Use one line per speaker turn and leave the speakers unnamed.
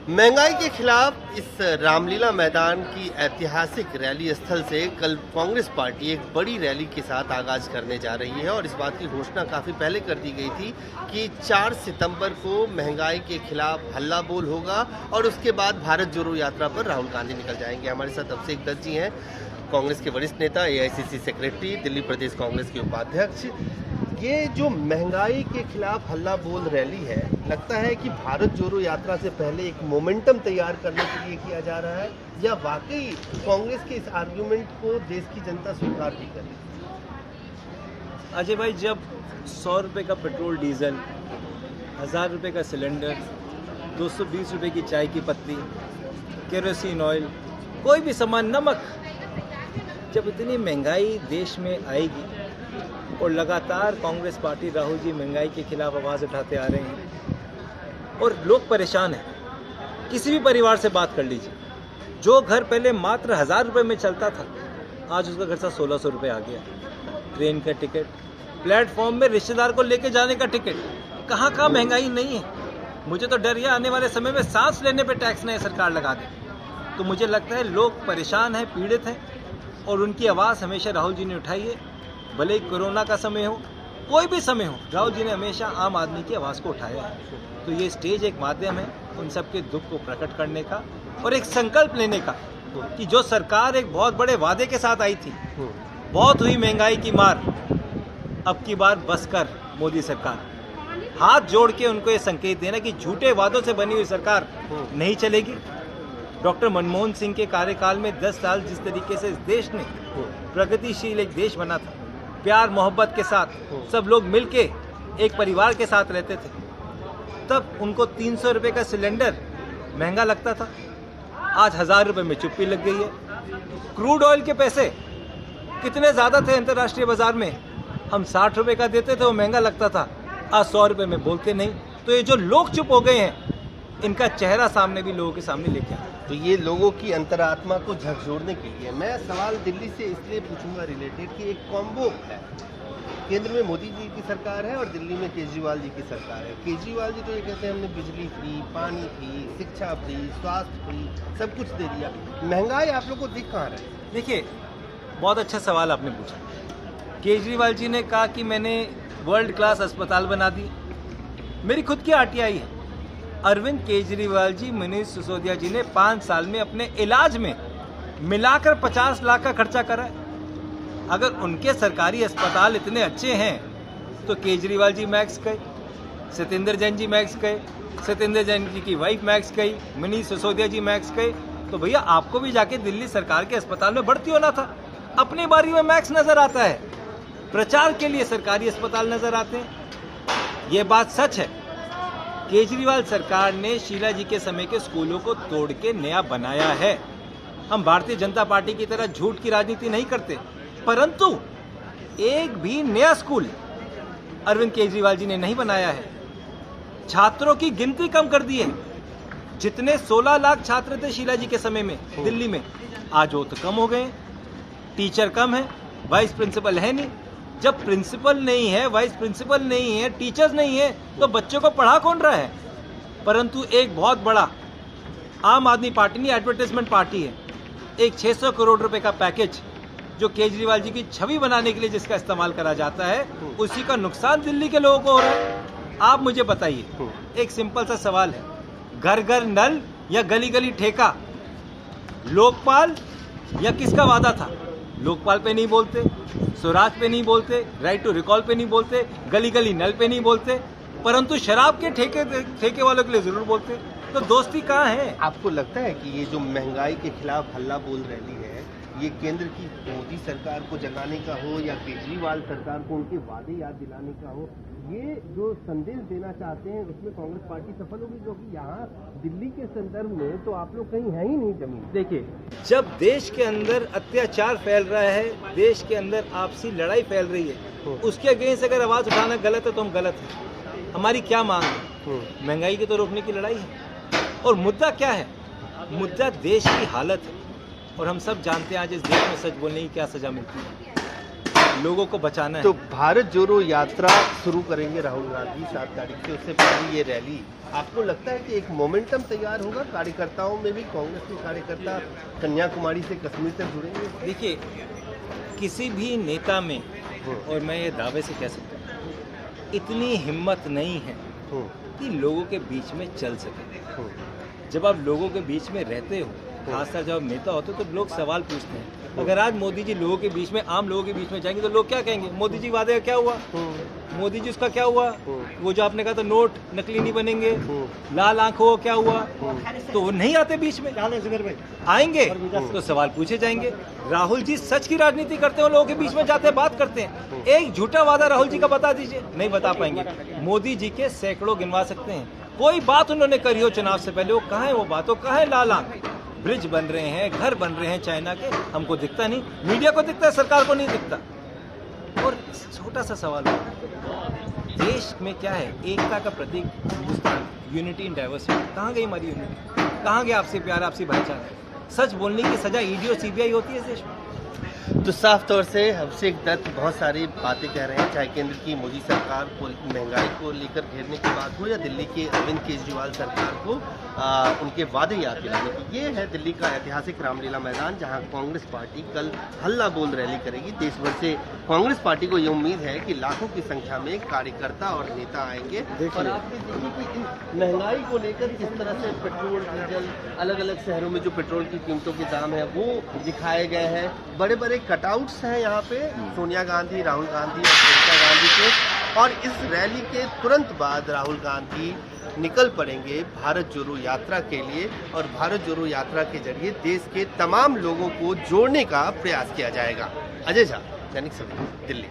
महंगाई के खिलाफ इस रामलीला मैदान की ऐतिहासिक रैली स्थल से कल कांग्रेस पार्टी एक बड़ी रैली के साथ आगाज करने जा रही है और इस बात की घोषणा काफ़ी पहले कर दी गई थी कि 4 सितंबर को महंगाई के खिलाफ हल्ला बोल होगा और उसके बाद भारत जोड़ो यात्रा पर राहुल गांधी निकल जाएंगे। हमारे साथ अभिषेक दत्त जी हैं, कांग्रेस के वरिष्ठ नेता, एआईसीसी सेक्रेटरी, दिल्ली प्रदेश कांग्रेस के उपाध्यक्ष। ये जो महंगाई के खिलाफ हल्ला बोल रैली है, लगता है कि भारत जोड़ो यात्रा से पहले एक मोमेंटम तैयार करने के लिए किया जा रहा है या वाकई कांग्रेस के इस आर्गुमेंट को देश की जनता स्वीकार भी करे?
अजय भाई, जब 100 रुपये का पेट्रोल डीजल, 1000 रुपये का सिलेंडर, 220 रुपये की चाय की पत्ती, केरोसिन ऑयल, कोई भी सामान, नमक, जब इतनी महंगाई देश में आएगी और लगातार कांग्रेस पार्टी, राहुल जी महंगाई के खिलाफ आवाज़ उठाते आ रहे हैं और लोग परेशान हैं। किसी भी परिवार से बात कर लीजिए, जो घर पहले मात्र 1000 रुपये में चलता था, आज उसका खर्चा 1600 रुपये आ गया। ट्रेन का टिकट, प्लेटफॉर्म में रिश्तेदार को लेके जाने का टिकट, कहाँ कहाँ महंगाई नहीं है। मुझे तो डर है आने वाले समय में सांस लेने पर टैक्स नए सरकार लगा दे। तो मुझे लगता है लोग परेशान हैं, पीड़ित हैं और उनकी आवाज़ हमेशा राहुल जी ने उठाई है। भले ही कोरोना का समय हो, कोई भी समय हो, राहुल जी ने हमेशा आम आदमी की आवाज़ को उठाया है। तो ये स्टेज एक माध्यम है उन सबके दुख को प्रकट करने का और एक संकल्प लेने का कि जो सरकार एक बहुत बड़े वादे के साथ आई थी, बहुत हुई महंगाई की मार, अब की बार बस कर मोदी सरकार। हाथ जोड़ के उनको ये संकेत देना कि झूठे वादों से बनी हुई सरकार नहीं चलेगी। डॉक्टर मनमोहन सिंह के कार्यकाल में 10 साल जिस तरीके से इस देश ने प्रगतिशील एक देश बना था, प्यार मोहब्बत के साथ सब लोग मिलके एक परिवार के साथ रहते थे, तब उनको 300 रुपये का सिलेंडर महंगा लगता था, आज 1000 रुपये में चुप्पी लग गई है। क्रूड ऑयल के पैसे कितने ज़्यादा थे अंतर्राष्ट्रीय बाजार में, हम 60 रुपये का देते थे, वो महंगा लगता था, आज 100 रुपये में बोलते नहीं। तो ये जो लोग चुप हो गए हैं, इनका चेहरा सामने भी लोगों के सामने लेके आए।
तो ये लोगों की अंतरात्मा को झकझोरने के लिए मैं सवाल दिल्ली से इसलिए पूछूंगा रिलेटेड कि एक कॉम्बो है, केंद्र में मोदी जी की सरकार है और दिल्ली में केजरीवाल जी की सरकार है। केजरीवाल जी तो ये कहते हैं हमने बिजली फ्री, पानी फ्री, शिक्षा फ्री, स्वास्थ्य फ्री, सब कुछ दे दिया। महंगाई आप लोग को दिख कहाँ रहा है?
देखिए, बहुत अच्छा सवाल आपने पूछा। केजरीवाल जी ने कहा कि मैंने वर्ल्ड क्लास अस्पताल बना दी। मेरी खुद की आरटीआई है। अरविंद केजरीवाल जी, मनीष सिसोदिया जी ने 5 साल में अपने इलाज में मिलाकर 50 लाख का खर्चा करा है। अगर उनके सरकारी अस्पताल इतने अच्छे हैं तो केजरीवाल जी मैक्स गए, सत्येंद्र जैन जी मैक्स गए, सत्येंद्र जैन जी की वाइफ मैक्स गई, मनीष सिसोदिया जी मैक्स गए, तो भैया आपको भी जाके दिल्ली सरकार के अस्पताल में भर्ती होना था। अपनी बारी में मैक्स नजर आता है, प्रचार के लिए सरकारी अस्पताल नजर आते हैं। ये बात सच है। केजरीवाल सरकार ने शीला जी के समय के स्कूलों को तोड़ के नया बनाया है। हम भारतीय जनता पार्टी की तरह झूठ की राजनीति नहीं करते, परंतु एक भी नया स्कूल अरविंद केजरीवाल जी ने नहीं बनाया है। छात्रों की गिनती कम कर दी है। जितने 16 लाख छात्र थे शीला जी के समय में दिल्ली में, आज वो तो कम हो गए। टीचर कम है, वाइस प्रिंसिपल है नहीं। जब प्रिंसिपल नहीं है, वाइस प्रिंसिपल नहीं है, टीचर्स नहीं है, तो बच्चों को पढ़ा कौन रहा है? परंतु एक बहुत बड़ा आम आदमी पार्टी नहीं, एडवर्टाइजमेंट पार्टी है। एक 600 करोड़ रुपए का पैकेज जो केजरीवाल जी की छवि बनाने के लिए जिसका इस्तेमाल करा जाता है, उसी का नुकसान दिल्ली के लोगों को हो रहा है। आप मुझे बताइए, एक सिंपल सा सवाल है, घर घर नल या गली गली ठेका, लोकपाल या किसका वादा था? लोकपाल पे नहीं बोलते, स्वराज पे नहीं बोलते, राइट टू रिकॉल पे नहीं बोलते, गली गली नल पे नहीं बोलते, परंतु शराब के ठेके वालों के लिए जरूर बोलते। तो दोस्ती कहाँ है?
आपको लगता है कि ये जो महंगाई के खिलाफ हल्ला बोल रैली है, ये केंद्र की मोदी सरकार को जगाने का हो या केजरीवाल सरकार को उनके वादे याद दिलाने का हो, ये जो संदेश देना चाहते हैं उसमें कांग्रेस पार्टी सफल होगी? क्योंकि यहाँ दिल्ली के संदर्भ में तो आप लोग कहीं है ही नहीं जमीन।
देखिए, जब देश के अंदर अत्याचार फैल रहा है, देश के अंदर आपसी लड़ाई फैल रही है, उसके अगेंस्ट अगर आवाज उठाना गलत है तो हम गलत है। हमारी क्या मांग है? महंगाई की तो रोकने की लड़ाई है। और मुद्दा क्या है? मुद्दा देश की हालत है और हम सब जानते हैं आज इस देश में सच बोलने की क्या सजा मिलती है। लोगों को बचाना है।
तो भारत जोड़ो यात्रा शुरू करेंगे राहुल गांधी 7 तारीख से, उससे पहले ये रैली, आपको लगता है कि एक मोमेंटम तैयार होगा कार्यकर्ताओं में भी? कांग्रेस के कार्यकर्ता कन्याकुमारी से कश्मीर तक जुड़ेंगे?
देखिए, किसी भी नेता में, और मैं ये दावे से कह सकता हूँ, इतनी हिम्मत नहीं है कि लोगों के बीच में चल सके। जब आप लोगों के बीच में रहते हो, खासकर जब आप नेता होते हो, तो लोग सवाल पूछते हैं। अगर आज मोदी जी लोगों के बीच में, आम लोगों के बीच में जाएंगे तो लोग क्या कहेंगे? मोदी जी वादे का क्या हुआ? मोदी जी उसका क्या हुआ? वो जो आपने कहा था नोट नकली नहीं बनेंगे, लाल आंखों क्या हुआ? तो वो नहीं आते बीच में, आएंगे तो सवाल पूछे जाएंगे। राहुल जी सच की राजनीति करते हैं, लोगों के बीच में जाते हैं, बात करते हैं। एक झूठा वादा राहुल जी का बता दीजिए, नहीं बता पाएंगे। मोदी जी के सैकड़ों गिनवा सकते हैं, कोई बात उन्होंने करी हो चुनाव से पहले, वो कहाँ है वो बात? वो कहाँ है लाल आंख? ब्रिज बन रहे हैं, घर बन रहे हैं चाइना के, हमको दिखता नहीं, मीडिया को दिखता है, सरकार को नहीं दिखता। और छोटा सा सवाल है, देश में क्या है? एकता का प्रतीक हिंदुस्तान, यूनिटी इन डाइवर्सिटी। कहाँ गई हमारी यूनिटी? कहाँ गया आपसी प्यार, आपसी भाईचारा? सच बोलने की सजा ईडी और सीबीआई होती है इस देश में।
तो साफ तौर से अभिषेक दत्त बहुत सारी बातें कह रहे हैं, चाहे केंद्र की मोदी सरकार को महंगाई को लेकर घेरने की बात हो या दिल्ली के अरविंद केजरीवाल सरकार को उनके वादे याद दिलाने की। ये है दिल्ली का ऐतिहासिक रामलीला मैदान, जहां कांग्रेस पार्टी कल हल्ला बोल रैली करेगी। देश भर से कांग्रेस पार्टी को ये उम्मीद है कि लाखों की संख्या में कार्यकर्ता और नेता आएंगे। और आप देखिए कि इन महंगाई को लेकर किस तरह से पेट्रोल डीजल, अलग अलग शहरों में जो पेट्रोल की कीमतों के दाम है वो दिखाए गए हैं। बड़े बड़े कटआउट्स हैं यहाँ पे सोनिया गांधी, राहुल गांधी और प्रियंका गांधी के। और इस रैली के तुरंत बाद राहुल गांधी निकल पड़ेंगे भारत जोड़ो यात्रा के लिए, और भारत जोड़ो यात्रा के जरिए देश के तमाम लोगों को जोड़ने का प्रयास किया जाएगा। अजय झा, दैनिक सवेरा, दिल्ली।